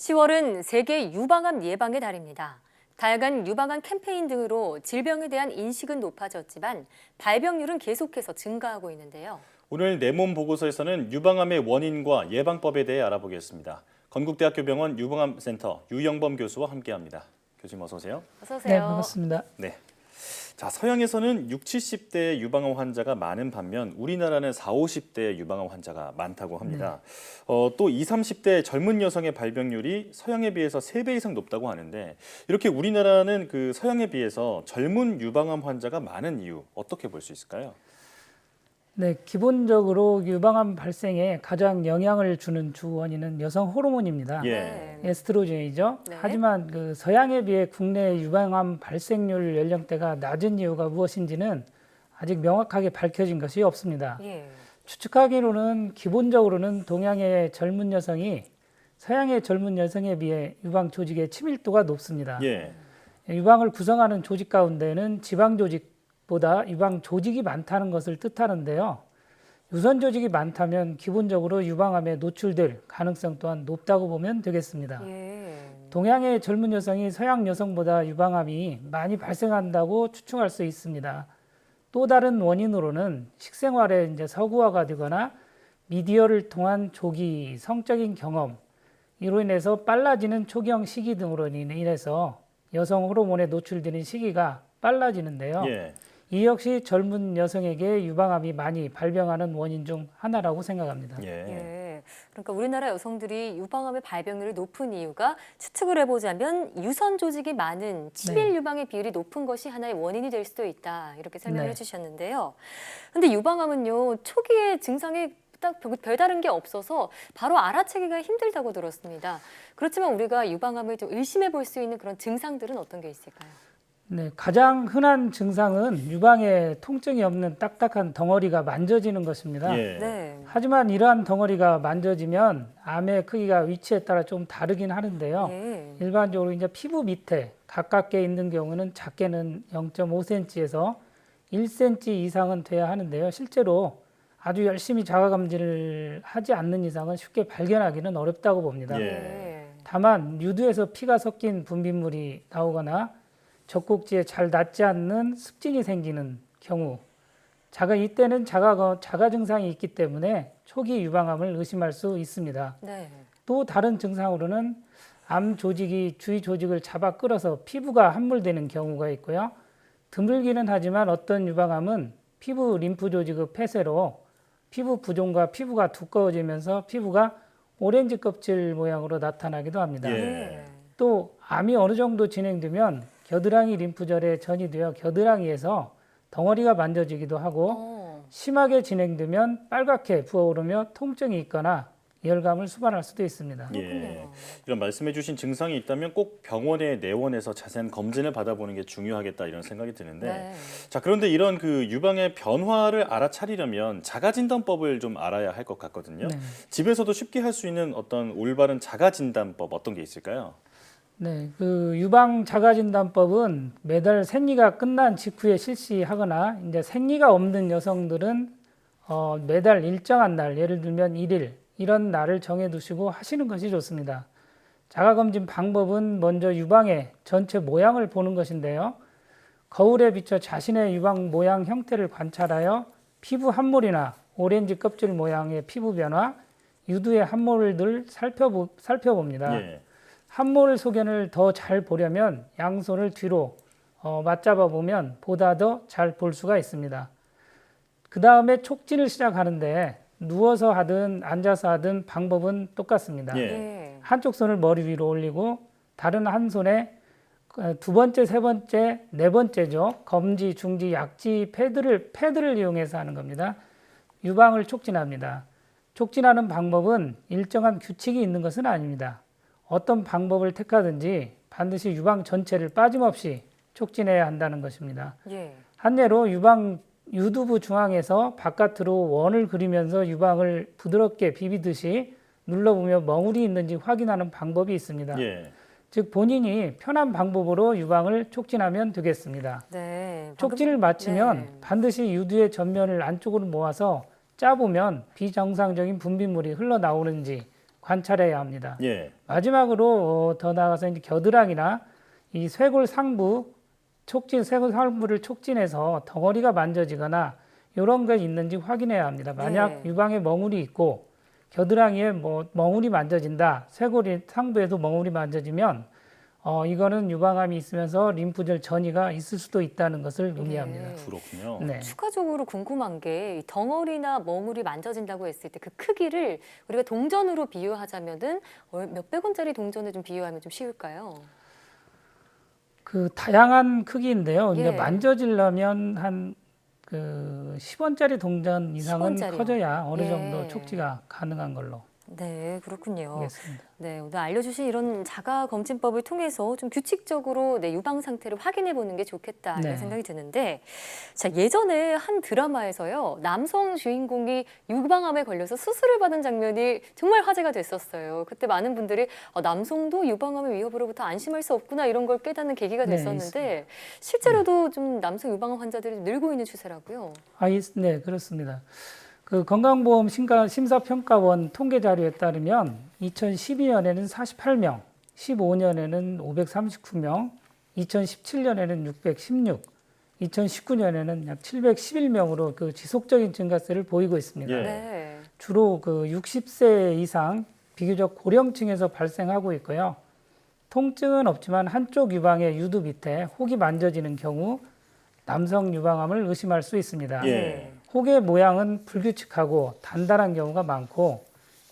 10월은 세계 유방암 예방의 달입니다. 다양한 유방암 캠페인 등으로 질병에 대한 인식은 높아졌지만 발병률은 계속해서 증가하고 있는데요. 오늘 내 몸 보고서에서는 유방암의 원인과 예방법에 대해 알아보겠습니다. 건국대학교 병원 유방암센터 유영범 교수와 함께합니다. 교수님 어서 오세요. 어서 오세요. 네, 반갑습니다. 네. 자, 서양에서는 60, 70대 유방암 환자가 많은 반면 우리나라는 40, 50대 유방암 환자가 많다고 합니다. 또 20, 30대 젊은 여성의 발병률이 서양에 비해서 3배 이상 높다고 하는데 이렇게 우리나라는 그 서양에 비해서 젊은 유방암 환자가 많은 이유 어떻게 볼 수 있을까요? 네, 기본적으로 유방암 발생에 가장 영향을 주는 주 원인은 여성 호르몬입니다. 예. 에스트로겐이죠. 네. 하지만 그 서양에 비해 국내 유방암 발생률 연령대가 낮은 이유가 무엇인지는 아직 명확하게 밝혀진 것이 없습니다. 예. 추측하기로는 기본적으로는 동양의 젊은 여성이 서양의 젊은 여성에 비해 유방 조직의 친밀도가 높습니다. 예. 유방을 구성하는 조직 가운데는 지방 조직보다 유방 조직이 많다는 것을 뜻하는데요. 유선 조직이 많다면 기본적으로 유방암에 노출될 가능성 또한 높다고 보면 되겠습니다. 예. 동양의 젊은 여성이 서양 여성보다 유방암이 많이 발생한다고 추측할 수 있습니다. 또 다른 원인으로는 식생활에 서구화가 되거나 미디어를 통한 조기 성적인 경험, 이로 인해서 빨라지는 초경 시기 등으로 인해서 여성 호르몬에 노출되는 시기가 빨라지는데요. 예. 이 역시 젊은 여성에게 유방암이 많이 발병하는 원인 중 하나라고 생각합니다. 예. 예. 그러니까 우리나라 여성들이 유방암의 발병률이 높은 이유가 추측을 해보자면 유선 조직이 많은 치밀 유방의 비율이 높은 것이 하나의 원인이 될 수도 있다. 이렇게 설명을 네. 해주셨는데요. 근데 유방암은요, 초기에 증상이 딱 별다른 게 없어서 바로 알아채기가 힘들다고 들었습니다. 그렇지만 우리가 유방암을 좀 의심해 볼 수 있는 그런 증상들은 어떤 게 있을까요? 네, 가장 흔한 증상은 유방에 통증이 없는 딱딱한 덩어리가 만져지는 것입니다. 예. 네. 하지만 이러한 덩어리가 만져지면 암의 크기가 위치에 따라 좀 다르긴 하는데요. 예. 일반적으로 이제 피부 밑에 가깝게 있는 경우는 작게는 0.5cm에서 1cm 이상은 돼야 하는데요. 실제로 아주 열심히 자가검진을 하지 않는 이상은 쉽게 발견하기는 어렵다고 봅니다. 예. 다만 유두에서 피가 섞인 분비물이 나오거나 젖꼭지에 잘 낫지 않는 습진이 생기는 경우, 이때는 자가 증상이 있기 때문에 초기 유방암을 의심할 수 있습니다. 네. 또 다른 증상으로는 암 조직이 주위 조직을 잡아 끌어서 피부가 함몰되는 경우가 있고요. 드물기는 하지만 어떤 유방암은 피부 림프 조직의 폐쇄로 피부 부종과 피부가 두꺼워지면서 피부가 오렌지 껍질 모양으로 나타나기도 합니다. 예. 또 암이 어느 정도 진행되면 겨드랑이 림프절에 전이되어 겨드랑이에서 덩어리가 만져지기도 하고 심하게 진행되면 빨갛게 부어오르며 통증이 있거나 열감을 수반할 수도 있습니다. 예. 이런 말씀해주신 증상이 있다면 꼭 병원에 내원해서 자세한 검진을 받아보는 게 중요하겠다 이런 생각이 드는데, 네. 자 그런데 이런 그 유방의 변화를 알아차리려면 자가진단법을 좀 알아야 할 것 같거든요. 네. 집에서도 쉽게 할 수 있는 어떤 올바른 자가진단법 어떤 게 있을까요? 네, 그 유방 자가진단법은 매달 생리가 끝난 직후에 실시하거나 이제 생리가 없는 여성들은 매달 일정한 날, 예를 들면 1일 이런 날을 정해두시고 하시는 것이 좋습니다. 자가검진 방법은 먼저 유방의 전체 모양을 보는 것인데요. 거울에 비춰 자신의 유방 모양 형태를 관찰하여 피부 함몰이나 오렌지 껍질 모양의 피부 변화, 유두의 함몰을 살펴봅니다. 예. 함몰 소견을 더 잘 보려면 양손을 뒤로 맞잡아 보면 보다 더 잘 볼 수가 있습니다. 그 다음에 촉진을 시작하는데 누워서 하든 앉아서 하든 방법은 똑같습니다. 예. 예. 한쪽 손을 머리 위로 올리고 다른 한 손에 두 번째, 세 번째, 네 번째죠. 검지, 중지, 약지, 패드를 이용해서 하는 겁니다. 유방을 촉진합니다. 촉진하는 방법은 일정한 규칙이 있는 것은 아닙니다. 어떤 방법을 택하든지 반드시 유방 전체를 빠짐없이 촉진해야 한다는 것입니다. 예. 한 예로 유두부 중앙에서 바깥으로 원을 그리면서 유방을 부드럽게 비비듯이 눌러보며 멍울이 있는지 확인하는 방법이 있습니다. 예. 즉 본인이 편한 방법으로 유방을 촉진하면 되겠습니다. 네. 촉진을 마치면 반드시 유두의 전면을 안쪽으로 모아서 짜보면 비정상적인 분비물이 흘러나오는지 관찰해야 합니다. 예. 마지막으로 더 나아가서 이제 겨드랑이나 이 쇄골 상부 쇄골 상부를 촉진해서 덩어리가 만져지거나 이런 게 있는지 확인해야 합니다. 만약 네. 유방에 멍울이 있고 겨드랑이에 멍울이 만져진다, 쇄골 상부에도 멍울이 만져지면 이거는 유방암이 있으면서 림프절 전이가 있을 수도 있다는 것을 의미합니다. 네. 그렇군요. 네. 추가적으로 궁금한 게이 덩어리나 멍울이 만져진다고 했을 때 그 크기를 우리가 동전으로 비유하자면은 몇백 원짜리 동전을 좀 비유하면 좀 쉬울까요? 그 다양한 크기인데요. 예. 이제 만져지려면 한 그 10원짜리 동전 이상은 10원짜리요? 커져야 어느 예. 정도 촉지가 가능한 걸로 네, 그렇군요. 보겠습니다. 네, 오늘 알려주신 이런 자가 검진법을 통해서 좀 규칙적으로 내 유방 상태를 확인해 보는 게 좋겠다 이런 네. 생각이 드는데, 자 예전에 한 드라마에서요 남성 주인공이 유방암에 걸려서 수술을 받은 장면이 정말 화제가 됐었어요. 그때 많은 분들이 남성도 유방암의 위협으로부터 안심할 수 없구나 이런 걸 깨닫는 계기가 네, 됐었는데 실제로도 좀 남성 유방암 환자들이 늘고 있는 추세라고요. 네, 그렇습니다. 그 건강보험 심사평가원 통계 자료에 따르면 2012년에는 48명, 15년에는 539명, 2017년에는 616, 2019년에는 약 711명으로 그 지속적인 증가세를 보이고 있습니다. 예. 네. 주로 그 60세 이상 비교적 고령층에서 발생하고 있고요. 통증은 없지만 한쪽 유방의 유두 밑에 혹이 만져지는 경우 남성 유방암을 의심할 수 있습니다. 예. 혹의 모양은 불규칙하고 단단한 경우가 많고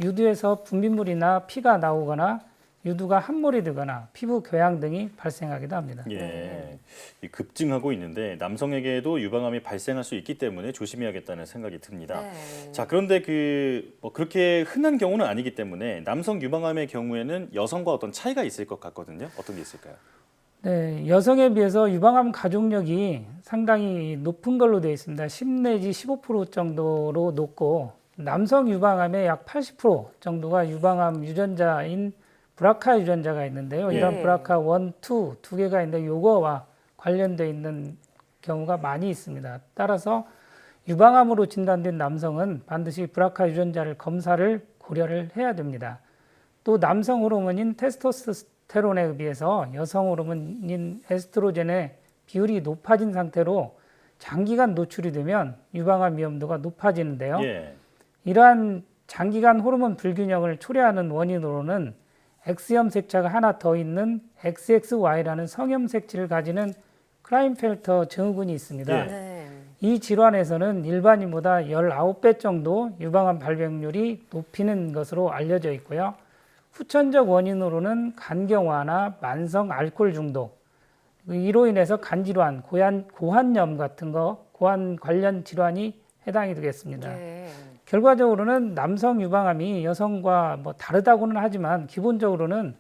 유두에서 분비물이나 피가 나오거나 유두가 함몰이 되거나 피부 교양 등이 발생하기도 합니다. 예. 이 급증하고 있는데 남성에게도 유방암이 발생할 수 있기 때문에 조심해야겠다는 생각이 듭니다. 네. 자, 그런데 그렇게 흔한 경우는 아니기 때문에 남성 유방암의 경우에는 여성과 어떤 차이가 있을 것 같거든요. 어떤 게 있을까요? 네, 여성에 비해서 유방암 가족력이 상당히 높은 걸로 되어 있습니다. 10 내지 15% 정도로 높고 남성 유방암의 약 80% 정도가 유방암 유전자인 브라카 유전자가 있는데요. 이런 예. 브라카 1, 2 두 개가 있는데 요거와 관련되어 있는 경우가 많이 있습니다. 따라서 유방암으로 진단된 남성은 반드시 브라카 유전자를 검사를 고려를 해야 됩니다. 또 남성 호르몬인 테스토스테론에 비해서 여성 호르몬인 에스트로겐의 비율이 높아진 상태로 장기간 노출이 되면 유방암 위험도가 높아지는데요. 예. 이러한 장기간 호르몬 불균형을 초래하는 원인으로는 X염 색차가 하나 더 있는 XXY라는 성염 색치를 가지는 크라인펠터 증후군이 있습니다. 예. 네. 이 질환에서는 일반인보다 19배 정도 유방암 발병률이 높이는 것으로 알려져 있고요. 후천적 원인으로는 간경화나 만성 알코올 중독, 이로 인해서 간질환, 고환염 같은 고환 관련 질환이 해당이 되겠습니다. 네. 결과적으로는 남성 유방암이 여성과 다르다고는 하지만 기본적으로는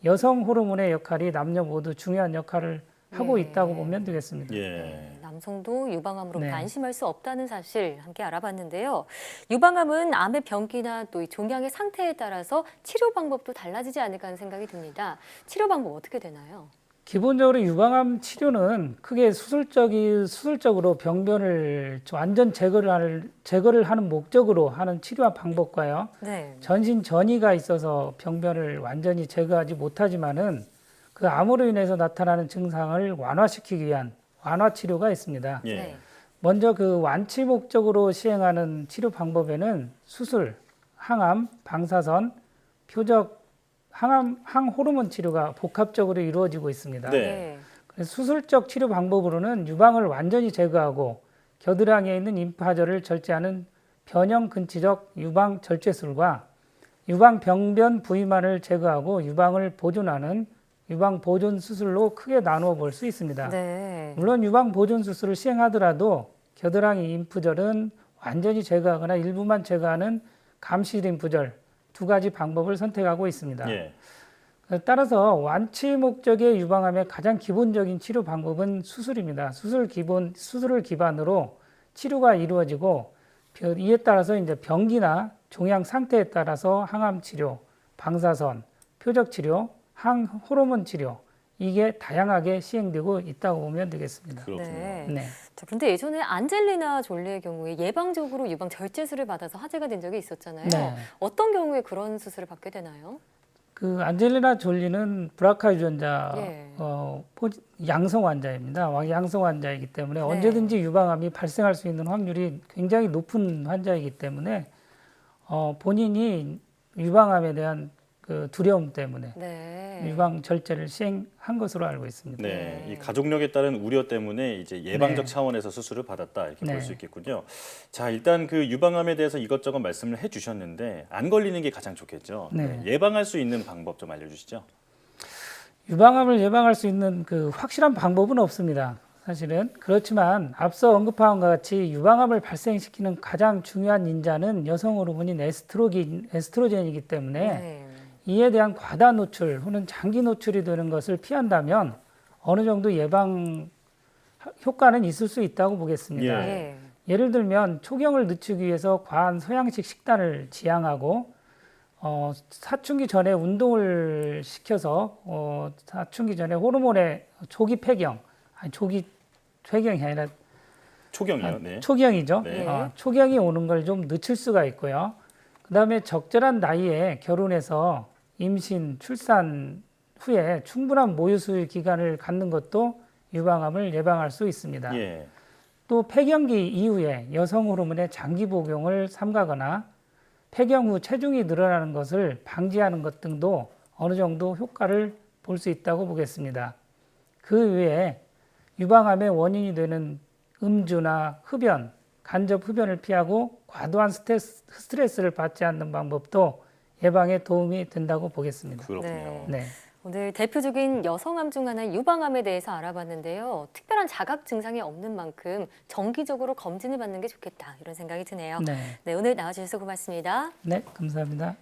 여성 호르몬의 역할이 남녀 모두 중요한 역할을 하고 예. 있다고 보면 되겠습니다. 예. 남성도 유방암으로 네. 안심할 수 없다는 사실 함께 알아봤는데요. 유방암은 암의 병기나 또 이 종양의 상태에 따라서 치료 방법도 달라지지 않을까 하는 생각이 듭니다. 치료 방법 어떻게 되나요? 기본적으로 유방암 치료는 크게 수술적으로 병변을 완전 제거를 하는 목적으로 하는 치료와 방법과요. 네. 전신 전이가 있어서 병변을 완전히 제거하지 못하지만은 그 암으로 인해서 나타나는 증상을 완화시키기 위한 완화 치료가 있습니다. 예. 네. 먼저 그 완치 목적으로 시행하는 치료 방법에는 수술, 항암, 방사선, 표적, 항호르몬 치료가 복합적으로 이루어지고 있습니다. 네. 그래서 수술적 치료 방법으로는 유방을 완전히 제거하고 겨드랑이에 있는 림프하절을 절제하는 변형 근치적 유방 절제술과 유방 병변 부위만을 제거하고 유방을 보존하는 유방 보존 수술로 크게 나누어 볼 수 있습니다. 네. 물론 유방 보존 수술을 시행하더라도 겨드랑이 림프절은 완전히 제거하거나 일부만 제거하는 감시 림프절 두 가지 방법을 선택하고 있습니다. 예. 따라서 완치 목적의 유방암의 가장 기본적인 치료 방법은 수술입니다. 수술을 기반으로 치료가 이루어지고 이에 따라서 이제 병기나 종양 상태에 따라서 항암 치료, 방사선, 표적 치료, 항호르몬 치료 이게 다양하게 시행되고 있다고 보면 되겠습니다. 그렇군요. 네. 네. 자, 그런데 예전에 안젤리나 졸리의 경우에 예방적으로 유방 절제술을 받아서 화제가 된 적이 있었잖아요. 네. 어떤 경우에 그런 수술을 받게 되나요? 그 안젤리나 졸리는 브라카 유전자 예. 양성 환자입니다. 양성 환자이기 때문에 네. 언제든지 유방암이 발생할 수 있는 확률이 굉장히 높은 환자이기 때문에 본인이 유방암에 대한 그 두려움 때문에 네. 유방 절제를 시행한 것으로 알고 있습니다. 네, 이 가족력에 따른 우려 때문에 이제 예방적 네. 차원에서 수술을 받았다 이렇게 네. 볼 수 있겠군요. 자, 일단 그 유방암에 대해서 이것저것 말씀을 해주셨는데 안 걸리는 게 가장 좋겠죠. 네. 예방할 수 있는 방법 좀 알려주시죠. 유방암을 예방할 수 있는 그 확실한 방법은 없습니다. 사실은 그렇지만 앞서 언급한 것 같이 유방암을 발생시키는 가장 중요한 인자는 여성 호르몬인 에스트로겐이기 때문에 네. 이에 대한 과다 노출 혹은 장기 노출이 되는 것을 피한다면 어느 정도 예방 효과는 있을 수 있다고 보겠습니다. 예. 네. 예를 들면 초경을 늦추기 위해서 과한 서양식 식단을 지향하고 사춘기 전에 운동을 시켜서 사춘기 전에 호르몬의 조기 폐경, 조기 폐경이 아니라 초경이요. 네. 초경이죠. 네. 초경이 오는 걸 좀 늦출 수가 있고요. 그다음에 적절한 나이에 결혼해서 임신, 출산 후에 충분한 모유 수유 기간을 갖는 것도 유방암을 예방할 수 있습니다. 예. 또 폐경기 이후에 여성 호르몬의 장기 복용을 삼가거나 폐경 후 체중이 늘어나는 것을 방지하는 것 등도 어느 정도 효과를 볼 수 있다고 보겠습니다. 그 외에 유방암의 원인이 되는 음주나 흡연, 간접 흡연을 피하고 과도한 스트레스를 받지 않는 방법도 예방에 도움이 된다고 보겠습니다. 그렇군요. 네. 오늘 대표적인 여성암 중 하나인 유방암에 대해서 알아봤는데요. 특별한 자각 증상이 없는 만큼 정기적으로 검진을 받는 게 좋겠다 이런 생각이 드네요. 네. 네, 오늘 나와주셔서 고맙습니다. 네, 감사합니다.